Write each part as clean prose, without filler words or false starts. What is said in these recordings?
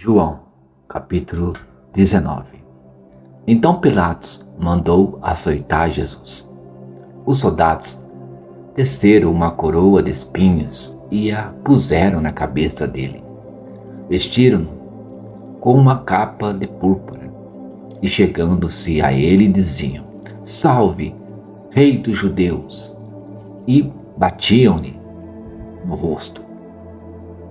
João, capítulo 19. Então Pilatos mandou açoitar Jesus. Os soldados teceram uma coroa de espinhos e a puseram na cabeça dele. Vestiram-no com uma capa de púrpura e, chegando-se a ele, diziam: Salve, Rei dos Judeus! E batiam-lhe no rosto.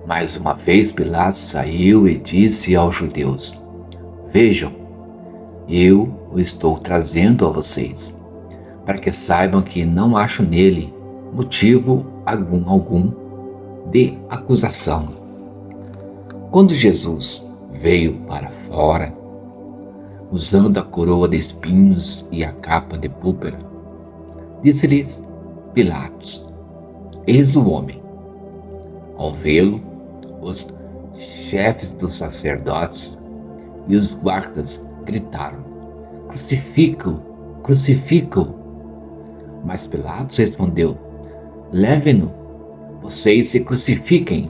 Mais uma vez Pilatos saiu e disse aos judeus: Vejam, eu o estou trazendo a vocês, para que saibam que não acho nele motivo algum de acusação. Quando Jesus veio para fora, usando a coroa de espinhos e a capa de púrpura, disse-lhes Pilatos: Eis o homem. Ao vê-lo, os chefes dos sacerdotes e os guardas gritaram: Crucifica-o! Crucifica-o! Mas Pilatos respondeu: Levem-no, vocês se crucifiquem.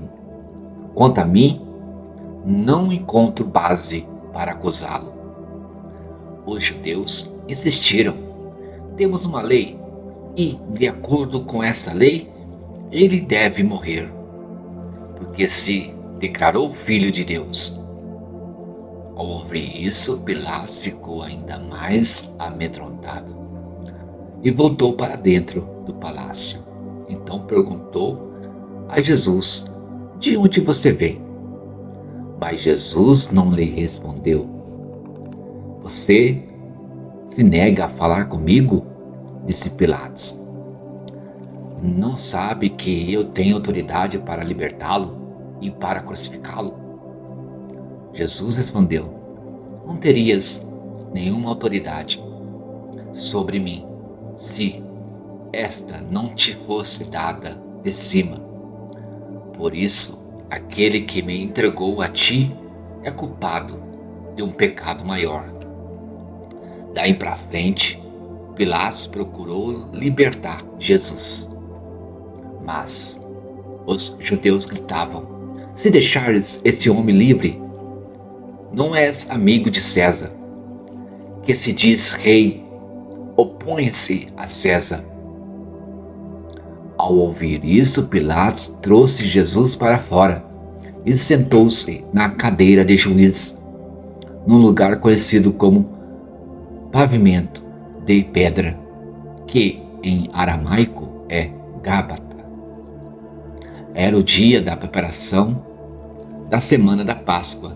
Quanto a mim, não encontro base para acusá-lo. Os judeus insistiram: Temos uma lei e, de acordo com essa lei, ele deve morrer, porque se declarou filho de Deus. Ao ouvir isso, Pilatos ficou ainda mais amedrontado e voltou para dentro do palácio. Então perguntou a Jesus: De onde você vem? Mas Jesus não lhe respondeu. Você se nega a falar comigo? Disse Pilatos. Não sabe que eu tenho autoridade para libertá-lo e para crucificá-lo? Jesus respondeu: Não terias nenhuma autoridade sobre mim se esta não te fosse dada de cima. Por isso, aquele que me entregou a ti é culpado de um pecado maior. Daí para frente, Pilatos procurou libertar Jesus. Mas os judeus gritavam: Se deixares esse homem livre, não és amigo de César, que se diz rei. Opõe-se a César. Ao ouvir isso, Pilatos trouxe Jesus para fora e sentou-se na cadeira de juiz, num lugar conhecido como Pavimento de Pedra, que em aramaico é Gábata. Era o dia da preparação da semana da Páscoa.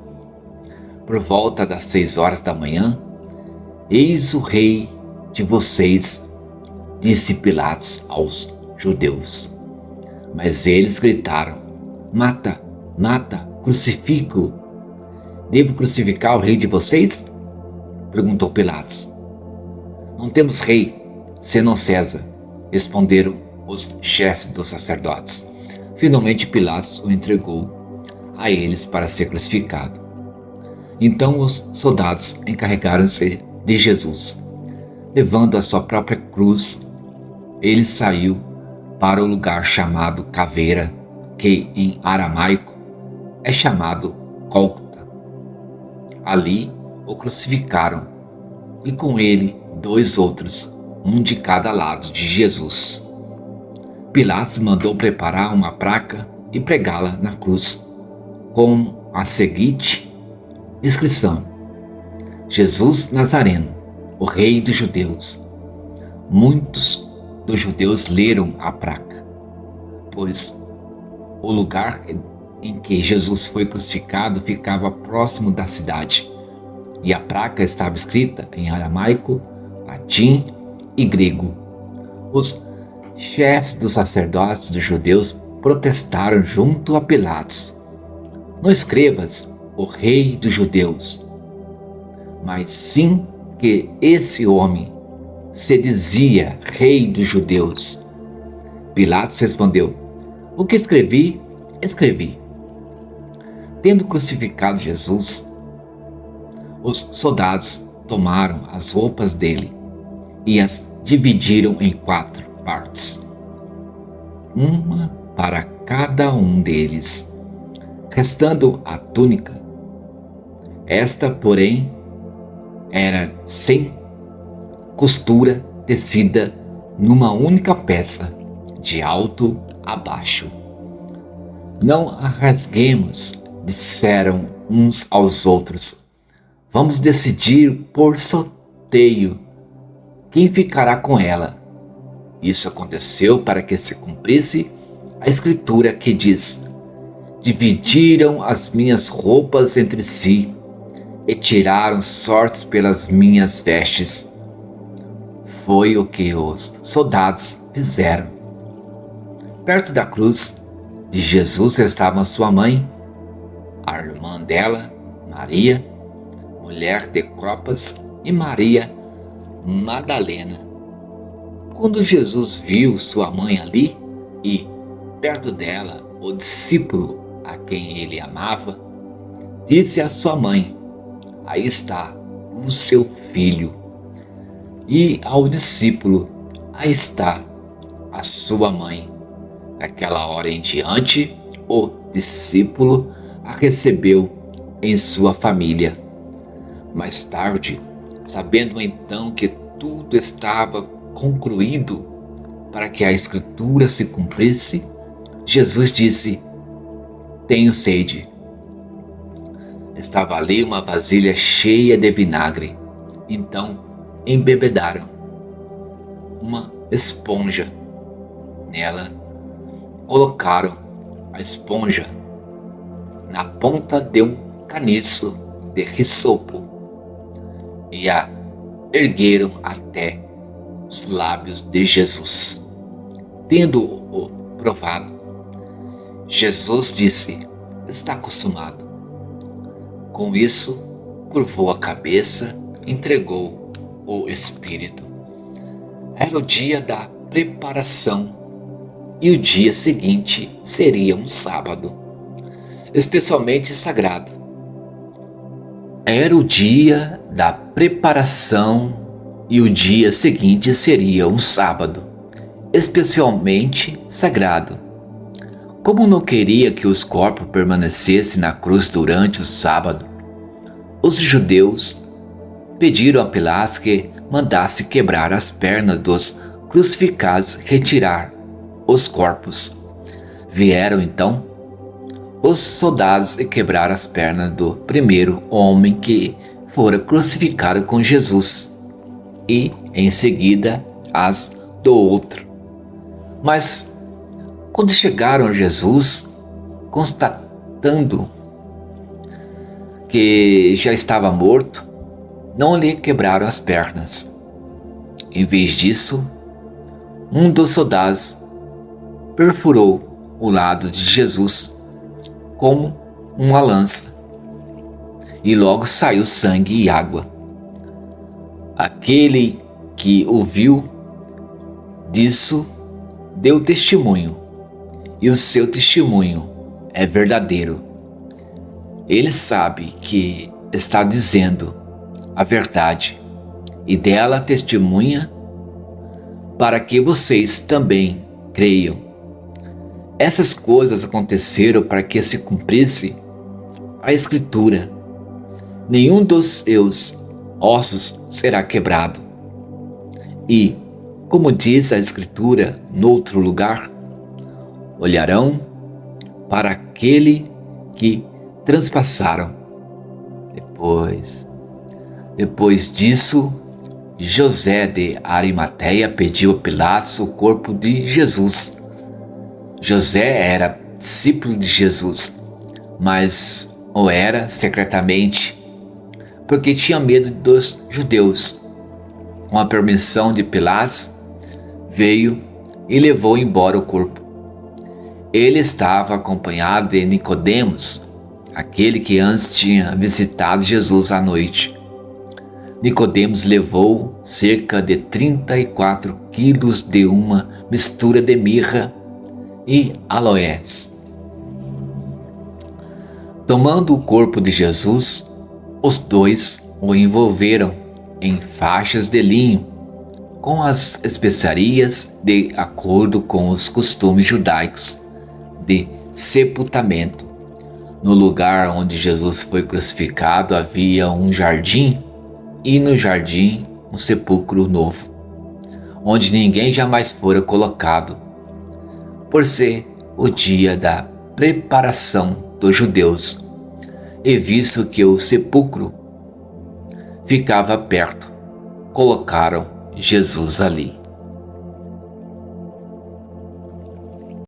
Por volta das 6 horas da manhã, eis o rei de vocês, disse Pilatos aos judeus. Mas eles gritaram: Mata, mata, crucifica-o. Devo crucificar o rei de vocês? Perguntou Pilatos. Não temos rei, senão César, responderam os chefes dos sacerdotes. Finalmente Pilatos o entregou a eles para ser crucificado. Então os soldados encarregaram-se de Jesus. Levando a sua própria cruz, ele saiu para o lugar chamado Caveira, que em aramaico é chamado Gólgota. Ali o crucificaram, e com ele 2 outros, um de cada lado de Jesus. Pilatos mandou preparar uma placa e pregá-la na cruz, com a seguinte inscrição: Jesus Nazareno, o rei dos judeus. Muitos dos judeus leram a placa, pois o lugar em que Jesus foi crucificado ficava próximo da cidade, e a placa estava escrita em aramaico, latim e grego. Os chefes dos sacerdotes dos judeus protestaram junto a Pilatos: Não escrevas o rei dos judeus, mas sim que esse homem se dizia rei dos judeus. Pilatos respondeu: O que escrevi, escrevi. Tendo crucificado Jesus, os soldados tomaram as roupas dele e as dividiram em 4 partes, uma para cada um deles, restando a túnica Esta, porém, era sem costura, tecida numa única peça, de alto a baixo. Não a rasguemos, disseram uns aos outros. Vamos decidir por sorteio quem ficará com ela. Isso aconteceu para que se cumprisse a escritura que diz: dividiram as minhas roupas entre si e tiraram sortes pelas minhas vestes. Foi o que os soldados fizeram. Perto da cruz de Jesus estava sua mãe, a irmã dela, Maria, mulher de Clopas, e Maria Madalena. Quando Jesus viu sua mãe ali e, perto dela, o discípulo a quem ele amava, disse à sua mãe: aí está o seu filho. E ao discípulo: aí está a sua mãe. Daquela hora em diante, o discípulo a recebeu em sua família. Mais tarde, sabendo então que tudo estava concluído para que a escritura se cumprisse, Jesus disse: tenho sede. Estava ali uma vasilha cheia de vinagre. Então embebedaram uma esponja. Nela colocaram a esponja na ponta de um caniço de risopo e a ergueram até os lábios de Jesus. Tendo-o provado, Jesus disse: está consumado. Com isso, curvou a cabeça e entregou o Espírito. Era o dia da preparação e o dia seguinte seria um sábado, especialmente sagrado. Era o dia da preparação e o dia seguinte seria um sábado, especialmente sagrado. Como não queria que os corpos permanecessem na cruz durante o sábado, os judeus pediram a Pilatos que mandasse quebrar as pernas dos crucificados e retirar os corpos. Vieram então os soldados e quebraram as pernas do primeiro homem que fora crucificado com Jesus e em seguida as do outro. Mas quando chegaram a Jesus, constatando que já estava morto, não lhe quebraram as pernas. Em vez disso, um dos soldados perfurou o lado de Jesus com uma lança, e logo saiu sangue e água. Aquele que ouviu disso deu testemunho, e o seu testemunho é verdadeiro. Ele sabe que está dizendo a verdade, e dela testemunha para que vocês também creiam. Essas coisas aconteceram para que se cumprisse a Escritura: nenhum dos seus ossos será quebrado. E, como diz a Escritura noutro lugar, olharão para aquele que transpassaram. Depois disso, José de Arimateia pediu a Pilatos o corpo de Jesus. José era discípulo de Jesus, mas o era secretamente, porque tinha medo dos judeus. Com a permissão de Pilatos, veio e levou embora o corpo. Ele estava acompanhado de Nicodemos, aquele que antes tinha visitado Jesus à noite. Nicodemos levou cerca de 34 quilos de uma mistura de mirra e aloés. Tomando o corpo de Jesus, os dois o envolveram em faixas de linho, com as especiarias de acordo com os costumes judaicos de sepultamento. No lugar onde Jesus foi crucificado havia um jardim, e no jardim um sepulcro novo, onde ninguém jamais fora colocado, por ser o dia da preparação dos judeus, e visto que o sepulcro ficava perto, colocaram Jesus ali.